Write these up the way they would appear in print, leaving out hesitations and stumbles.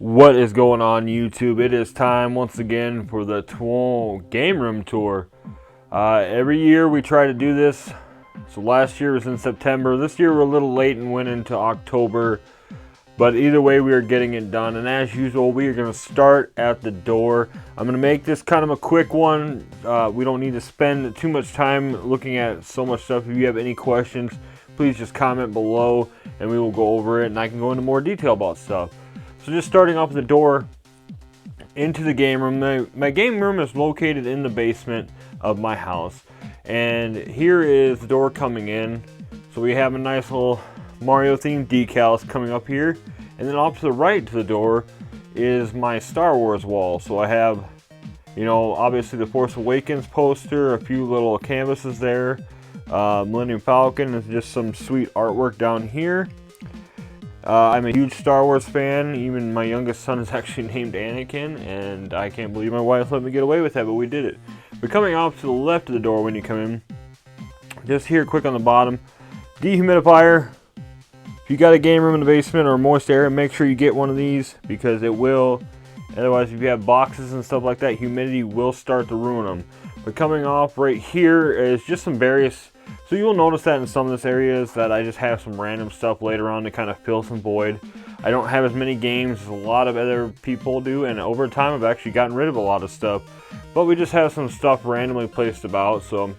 What is going on, YouTube? It is time once again for the game room tour. Every year we try to do this. So last year was in September. This year we're a little late and went into October. But either way, we are getting it done. And as usual, we are going to start at the door. I'm going to make this kind of a quick one. We don't need to spend too much time looking at so much stuff. If you have any questions, please just comment below and we will go over it. And I can go into more detail about stuff. So just starting off the door into the game room. My game room is located in the basement of my house. And here is the door coming in. So we have a nice little Mario themed decals coming up here. And then off to the right to the door is my Star Wars wall. So I have, obviously the Force Awakens poster, a few little canvases there. Millennium Falcon, and just some sweet artwork down here. I'm a huge Star Wars fan. Even my youngest son is actually named Anakin, and I can't believe my wife let me get away with that, but we did it. But coming off to the left of the door when you come in, just here quick on the bottom, dehumidifier. If you got a game room in the basement or a moist area, make sure you get one of these because it will. Otherwise, if you have boxes and stuff like that, humidity will start to ruin them. But coming off right here is just some various. So you'll notice that in some of this areas that I just have some random stuff later on to kind of fill some void. I don't have as many games as a lot of other people do, and over time I've actually gotten rid of a lot of stuff. But we just have some stuff randomly placed about. So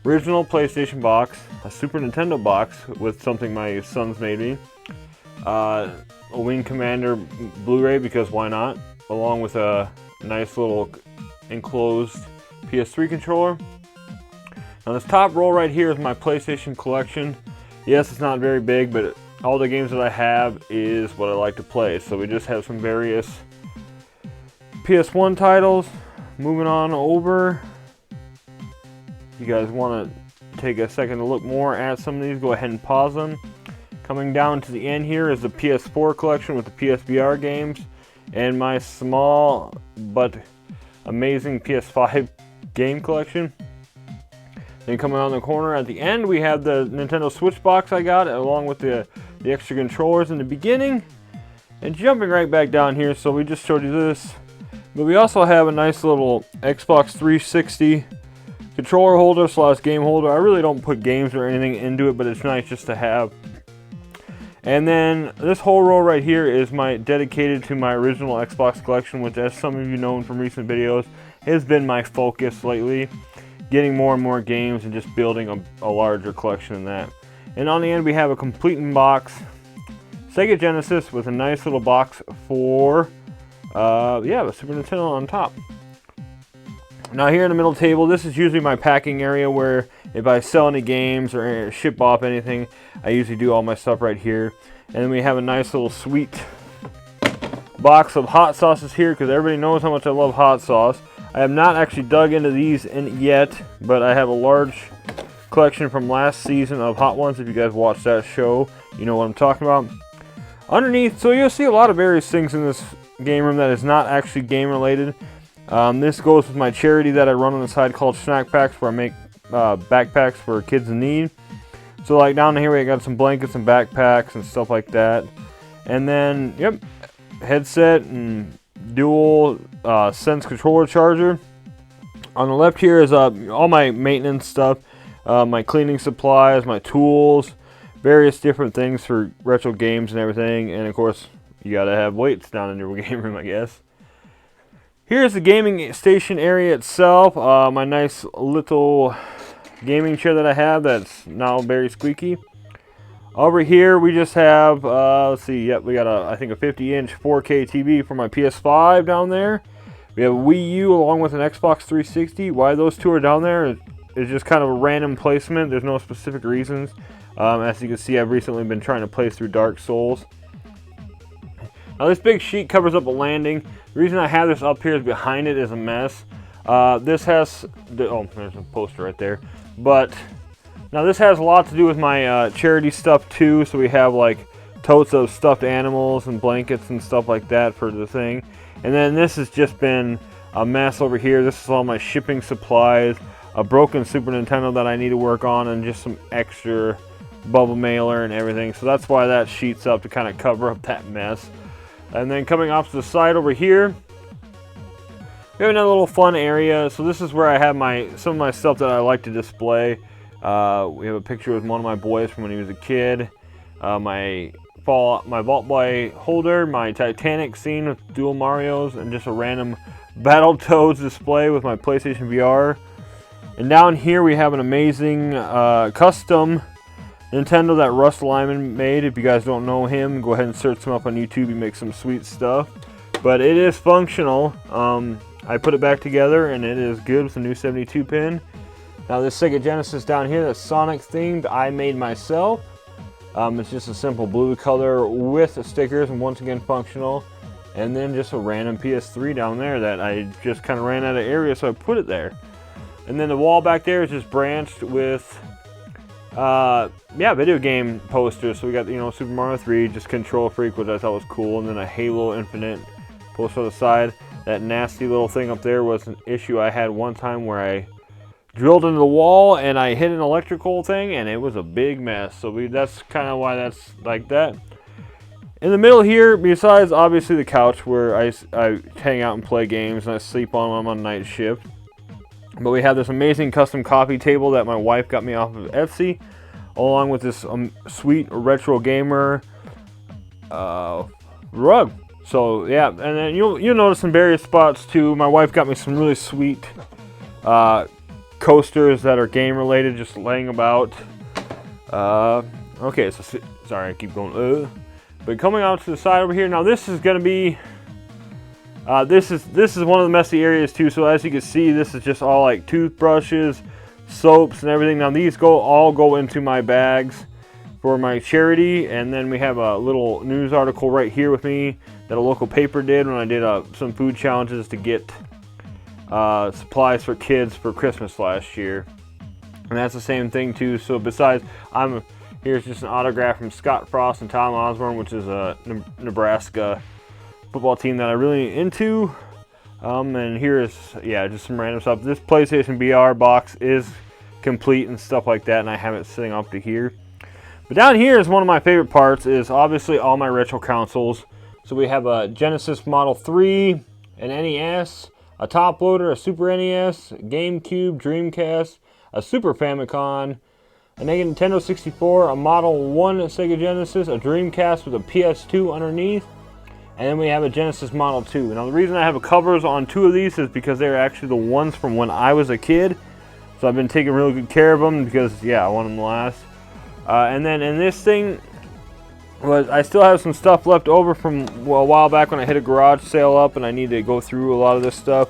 original PlayStation box, a Super Nintendo box with something my sons made me, a Wing Commander Blu-ray because why not, along with a nice little enclosed PS3 controller. Now this top row right here is my PlayStation collection. Yes, it's not very big, but all the games that I have is what I like to play. So we just have some various PS1 titles. Moving on over. If you guys want to take a second to look more at some of these, go ahead and pause them. Coming down to the end here is the PS4 collection with the PSVR games. And my small but amazing PS5 game collection. Then coming on the corner at the end, we have the Nintendo Switch box I got, along with the extra controllers in the beginning. And jumping right back down here, so we just showed you this. But we also have a nice little Xbox 360 controller holder / game holder. I really don't put games or anything into it, but it's nice just to have. And then this whole row right here is dedicated to my original Xbox collection, which, as some of you know from recent videos, has been my focus lately. Getting more and more games and just building a larger collection than that. And on the end we have a complete in box Sega Genesis with a nice little box for the Super Nintendo on top. Now here in the middle table, this is usually my packing area where if I sell any games or ship off anything, I usually do all my stuff right here. And then we have a nice little sweet box of hot sauces here because everybody knows how much I love hot sauce. I have not actually dug into these yet, but I have a large collection from last season of Hot Ones. If you guys watched that show, you know what I'm talking about. Underneath, so you'll see a lot of various things in this game room that is not actually game related. This goes with my charity that I run on the side called Snack Packs, where I make backpacks for kids in need. So like down here we got some blankets and backpacks and stuff like that. And then, headset and dual Sense controller charger. On the left here is all my maintenance stuff, my cleaning supplies, my tools, various different things for retro games and everything. And of course, you gotta have weights down in your game room, I guess. Here's the gaming station area itself. My nice little gaming chair that I have that's now very squeaky. Over here we just have, let's see, we got I think a 50-inch 4K TV for my PS5 down there. We have a Wii U along with an Xbox 360. Why those two are down there is just kind of a random placement. There's no specific reasons. As you can see, I've recently been trying to play through Dark Souls. Now this big sheet covers up a landing. The reason I have this up here is behind it is a mess. This has, there's a poster right there. But now this has a lot to do with my charity stuff too. So we have like totes of stuffed animals and blankets and stuff like that for the thing. And then this has just been a mess over here. This is all my shipping supplies, a broken Super Nintendo that I need to work on, and just some extra bubble mailer and everything. So that's why that sheet's up, to kind of cover up that mess. And then coming off to the side over here, we have another little fun area. So this is where I have some of my stuff that I like to display. We have a picture with one of my boys from when he was a kid. My Vault Boy holder, my Titanic scene with dual Marios, and just a random Battletoads display with my PlayStation VR. And down here we have an amazing custom Nintendo that Russ Lyman made. If you guys don't know him, go ahead and search him up on YouTube. He makes some sweet stuff. But it is functional. I put it back together and it is good with a new 72 pin. Now this Sega Genesis down here that's Sonic themed, I made myself. It's just a simple blue color with stickers and once again functional. And then just a random PS3 down there that I just kind of ran out of area, so I put it there. And then the wall back there is just branched with video game posters. So we got, Super Mario 3, just Control Freak, which I thought was cool, and then a Halo Infinite poster on the side. That nasty little thing up there was an issue I had one time where I drilled into the wall and I hit an electrical thing and it was a big mess. So that's kind of why that's like that. In the middle here, besides obviously the couch where I hang out and play games and I sleep on when I'm on night shift. But we have this amazing custom coffee table that my wife got me off of Etsy, along with this sweet retro gamer rug. So yeah, and then you'll notice in various spots too. My wife got me some really sweet coasters that are game related, just laying about. Okay, so sorry, I keep going. But coming out to the side over here, now this is gonna be. This is one of the messy areas too. So as you can see, this is just all like toothbrushes, soaps, and everything. Now these all go into my bags for my charity, and then we have a little news article right here with me that a local paper did when I did some food challenges to get supplies for kids for Christmas last year, and that's the same thing too. So besides, here's just an autograph from Scott Frost and Tom Osborne, which is a Nebraska football team that I'm really into. And here is just some random stuff. This PlayStation VR box is complete and stuff like that, and I have it sitting up to here. But down here is one of my favorite parts, is obviously all my retro consoles. So we have a Genesis Model 3, an NES, a top loader, a Super NES, a GameCube, Dreamcast, a Super Famicom, a Nintendo 64, a Model 1 Sega Genesis, a Dreamcast with a PS2 underneath, and then we have a Genesis Model 2. Now the reason I have covers on two of these is because they're actually the ones from when I was a kid. So I've been taking really good care of them because, I want them to last. And then in this thing, I still have some stuff left over from a while back when I hit a garage sale up and I need to go through a lot of this stuff.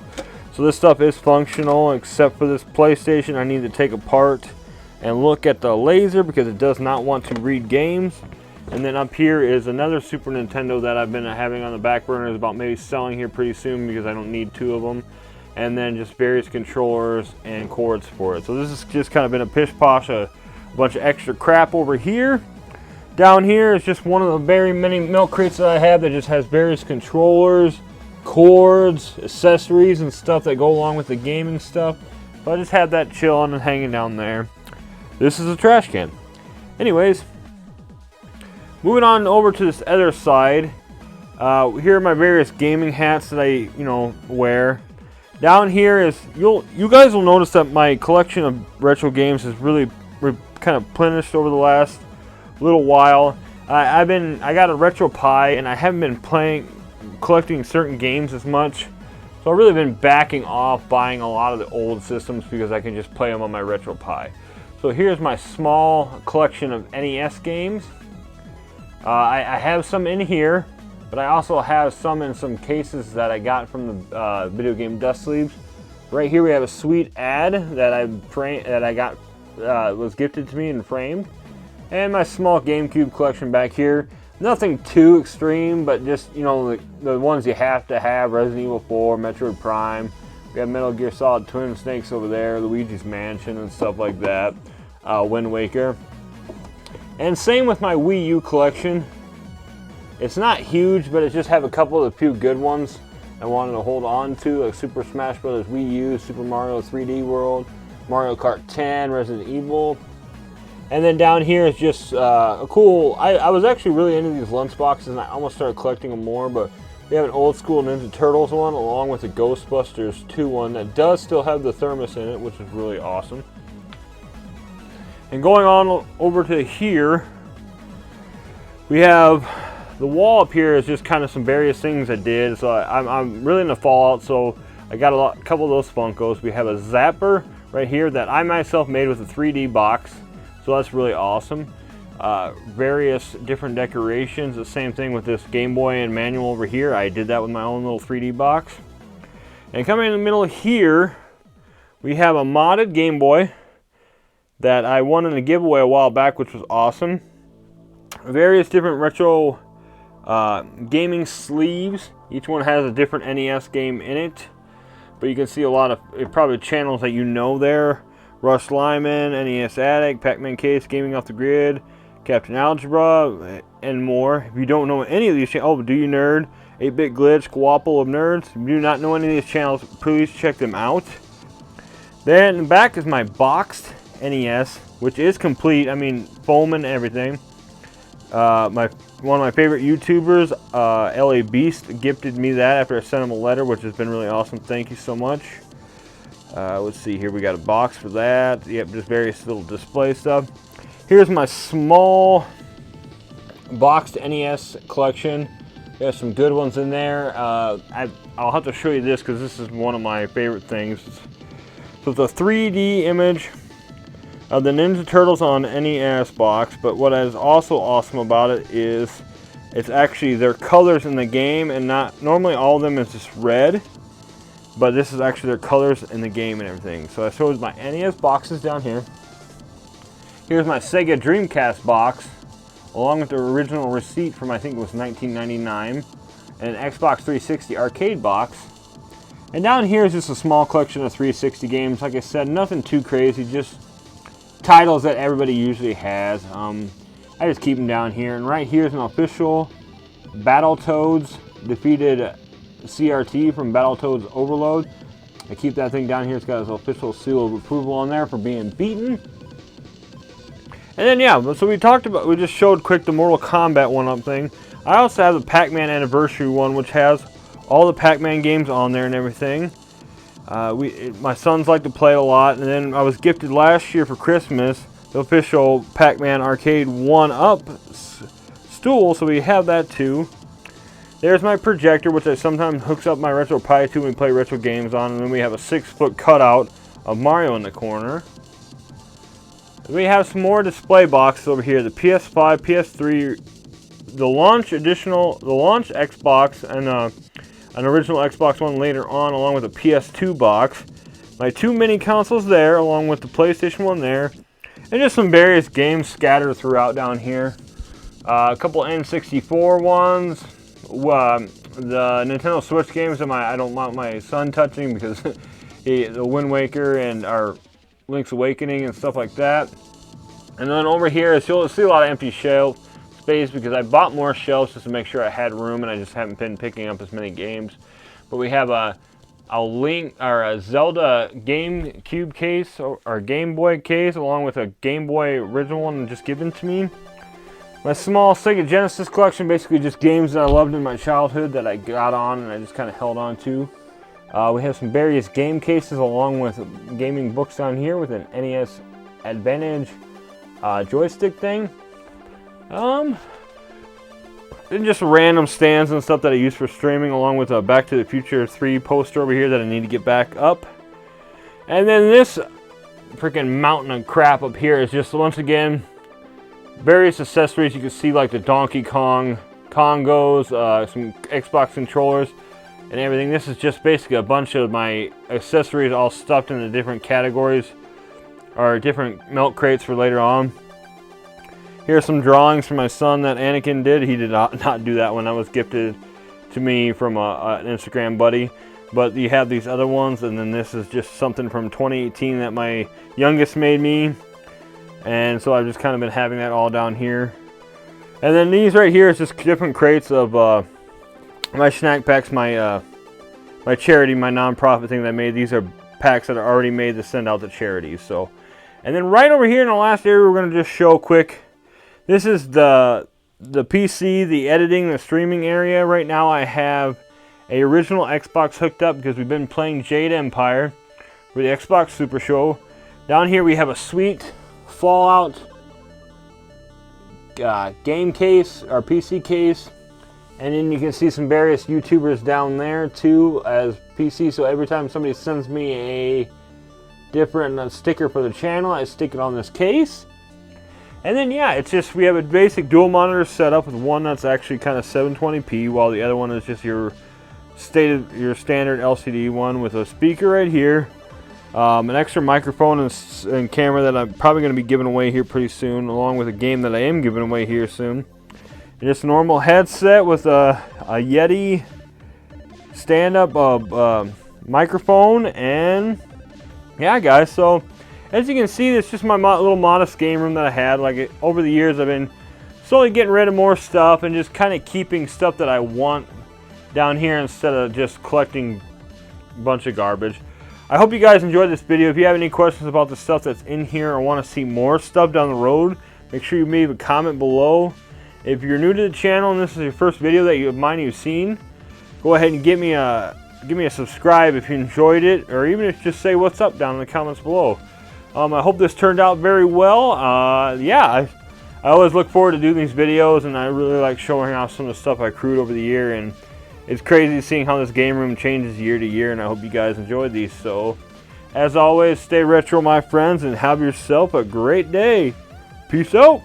So this stuff is functional except for this PlayStation. I need to take apart and look at the laser because it does not want to read games. And then up here is another Super Nintendo that I've been having on the back burner, is about maybe selling here pretty soon because I don't need two of them. And then just various controllers and cords for it. So this has just kind of been a pish-posh, a bunch of extra crap over here. Down here is just one of the very many milk crates that I have that just has various controllers, cords, accessories, and stuff that go along with the gaming stuff. So I just had that chilling and hanging down there. This is a trash can. Anyways, moving on over to this other side. Here are my various gaming hats that I, wear. Down here is, you guys will notice that my collection of retro games has really kind of replenished over the last little while. I got a Retro Pi and I haven't been collecting certain games as much. So I've really been backing off buying a lot of the old systems because I can just play them on my Retro Pi. So here's my small collection of NES games. I have some in here, but I also have some in some cases that I got from the video game dust sleeves. Right here we have a sweet ad that was gifted to me and framed, and my small GameCube collection back here. Nothing too extreme, but just the ones you have to have: Resident Evil 4, Metroid Prime. We have Metal Gear Solid Twin Snakes over there, Luigi's Mansion and stuff like that, Wind Waker. And same with my Wii U collection. It's not huge, but it just have a couple of the few good ones I wanted to hold on to, like Super Smash Bros. Wii U, Super Mario 3D World, Mario Kart 10, Resident Evil. And then down here is just a cool, I was actually really into these lunchboxes and I almost started collecting them more, but we have an old school Ninja Turtles one along with a Ghostbusters 2 one that does still have the thermos in it, which is really awesome. And going on over to here, we have the wall up here is just kind of some various things I did. So I'm really into Fallout, so I got a couple of those Funkos. We have a Zapper right here that I myself made with a 3D box. So that's really awesome. Various different decorations. The same thing with this Game Boy and manual over here. I did that with my own little 3D box. And coming in the middle here, we have a modded Game Boy that I won in a giveaway a while back, which was awesome. Various different retro gaming sleeves. Each one has a different NES game in it. But you can see a lot of probably channels that you know there. Rush Lyman, NES Addict, Pac-Man Case, Gaming Off the Grid, Captain Algebra, and more. If you don't know any of these channels, oh, Do You Nerd, 8-Bit Glitch, Guapo of Nerds. If you do not know any of these channels, please check them out. Then in the back is my boxed NES, which is complete. I mean, foam and everything. One of my favorite YouTubers, LA Beast, gifted me that after I sent him a letter, which has been really awesome. Thank you so much. Let's see here, we got a box for that. Yep, just various little display stuff. Here's my small boxed NES collection. There's some good ones in there. I'll have to show you this because this is one of my favorite things. So it's a 3D image of the Ninja Turtles on NES box, but what is also awesome about it is it's actually their colors in the game, and not normally all of them is just red, but this is actually their colors in the game and everything. So I showed my NES boxes down here. Here's my Sega Dreamcast box, along with the original receipt from, I think it was 1999, and an Xbox 360 arcade box. And down here is just a small collection of 360 games. Like I said, nothing too crazy, just titles that everybody usually has. I just keep them down here. And right here is an official Battletoads defeated CRT from Battletoads Overload. I keep that thing down here. It's got his official seal of approval on there for being beaten. And then yeah, so we just showed quick the Mortal Kombat 1-up thing. I also have the Pac-Man Anniversary one, which has all the Pac-Man games on there and everything. My sons like to play a lot, and then I was gifted last year for Christmas the official Pac-Man Arcade 1-up stool, so we have that too. There's my projector, which I sometimes hooks up my Retro Pi to when we play retro games on, and then we have a 6-foot cutout of Mario in the corner. We have some more display boxes over here: the PS5, PS3, the launch Xbox, and an original Xbox One later on, along with a PS2 box. My 2 mini consoles there, along with the PlayStation 1 there, and just some various games scattered throughout down here. A couple N64 ones, the Nintendo Switch games that I don't want my son touching because the Wind Waker and our Link's Awakening and stuff like that. And then over here is, you'll see a lot of empty shelf space because I bought more shelves just to make sure I had room, and I just haven't been picking up as many games. But we have a Zelda GameCube case or Game Boy case, along with a Game Boy original one just given to me. My small Sega Genesis collection, basically just games that I loved in my childhood that I got on and I just kind of held on to. We have some various game cases along with gaming books down here with an NES Advantage joystick thing. And just random stands and stuff that I use for streaming, along with a Back to the Future 3 poster over here that I need to get back up. And then this freaking mountain of crap up here is just, once again, various accessories. You can see like the Donkey Kong Congos, some Xbox controllers, and everything. This is just basically a bunch of my accessories all stuffed into different categories, or different milk crates for later on. Here's some drawings from my son that Anakin did. He did not do that one. That was gifted to me from an Instagram buddy. But you have these other ones, and then this is just something from 2018 that my youngest made me. And so I've just kind of been having that all down here. And then these right here is just different crates of my snack packs, my charity, my non-profit thing that I made. These are packs that are already made to send out to charities. So And then right over here in the last area, we're going to just show quick. This is the PC, the editing, the streaming area. Right now I have a original Xbox hooked up because we've been playing Jade Empire for the Xbox Super Show. Down here we have a sweet Fallout game case, or PC case. And then you can see some various YouTubers down there too as PC. So every time somebody sends me a different sticker for the channel, I stick it on this case. And then yeah, it's just, we have a basic dual monitor setup with one that's actually kind of 720p, while the other one is just your standard LCD one with a speaker right here, an extra microphone and camera that I'm probably going to be giving away here pretty soon, along with a game that I am giving away here soon. And just a normal headset with a Yeti stand-up microphone, and yeah, guys. So as you can see, it's just my little modest game room that I had. Like over the years, I've been slowly getting rid of more stuff and just kind of keeping stuff that I want down here instead of just collecting a bunch of garbage. I hope you guys enjoyed this video. If you have any questions about the stuff that's in here or want to see more stuff down the road, make sure you leave a comment below. If you're new to the channel and this is your first video that you've seen, go ahead and give me a subscribe if you enjoyed it, or even if just say what's up down in the comments below. I hope this turned out very well. Yeah, I always look forward to doing these videos, and I really like showing off some of the stuff I crewed over the year, and it's crazy seeing how this game room changes year to year, and I hope you guys enjoyed these. So, as always, stay retro, my friends, and have yourself a great day. Peace out.